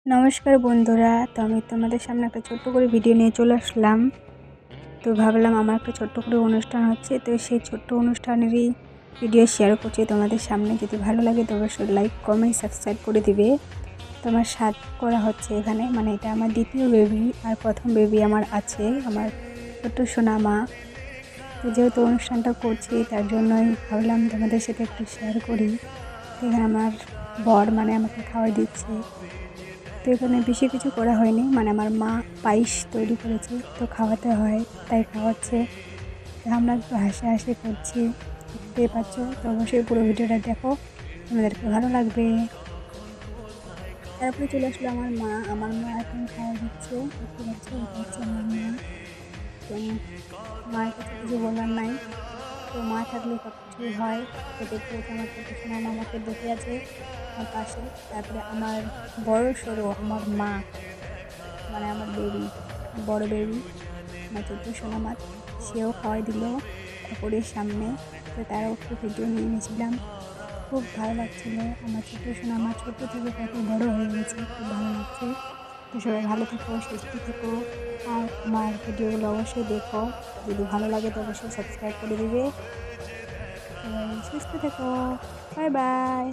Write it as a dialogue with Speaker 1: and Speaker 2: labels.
Speaker 1: নমস্কার বন্ধুরা, তো আমি তোমাদের সামনে একটা ছোট্ট করে ভিডিও নিয়ে চলে আসলাম। তো ভাবলাম আমার একটা ছোট্ট করে অনুষ্ঠান হচ্ছে, তো সেই ছোট্ট অনুষ্ঠানেরই ভিডিও শেয়ার করছি তোমাদের সামনে। যদি ভালো লাগে তো অবশ্যই লাইক কমেন্ট সাবস্ক্রাইব করে দিবে। তো আমার 7 করা হচ্ছে এখানে, মানে এটা আমার দ্বিতীয় বেবি, আর প্রথম বেবি আমার আছে আমার ছোট্ট সোনা মা। তো যেহেতু অনুষ্ঠানটা করছি তার জন্যই ভাবলাম তোমাদের সাথে একটু শেয়ার করি। তো এখানে আমার বর মানে আমাকে খাওয়াই দিচ্ছে। তো এখানে বেশি কিছু করা হয়নি, মানে আমার মা পায়েস তৈরি করেছে, তো খাওয়াতে হয় তাই খাওয়াচ্ছে। তো আমরা একটু হাসাহাসি করছি, দেখতেই পাচ্ছ। তো অবশ্যই পুরো ভিডিওটা দেখো, তোমাদেরকে ভালো লাগবে। তারপরে চলে আসলো আমার মা এখন খাওয়া দিচ্ছে, দেখতে পাচ্ছ, এটা হচ্ছে আমার মা। তো মায়ের কাছে কিছু বলার নাই, তো মা থাকলে সব কিছুই হয়। তো দেখতে হচ্ছে আমার ছোটো সোনা মামাকে দেখে আছে আমার পাশে। তারপরে আমার বড় সড়ো আমার মা, মানে আমার বেবি, বড় বেবি, আমার ছোট্ট সোনামাত, সেও খাওয়াই দিল ঠাকুরের সামনে। তো তারও একটু ভিডিও নিয়ে নিয়েছিলাম, খুব ভালো লাগছিলো। আমার ছোট্ট সোনামাত ছোটো থেকে কত বড় হয়ে গেছে, খুব ভালো লাগছে। তো সবাই ভালো থেকো, সুস্থ থেকো, আর আমার ভিডিওগুলো অবশ্যই দেখো। যদি ভালো লাগে তো অবশ্যই সাবস্ক্রাইব করে দিবে। সবাই সুস্থ থেকো, বাই বাই।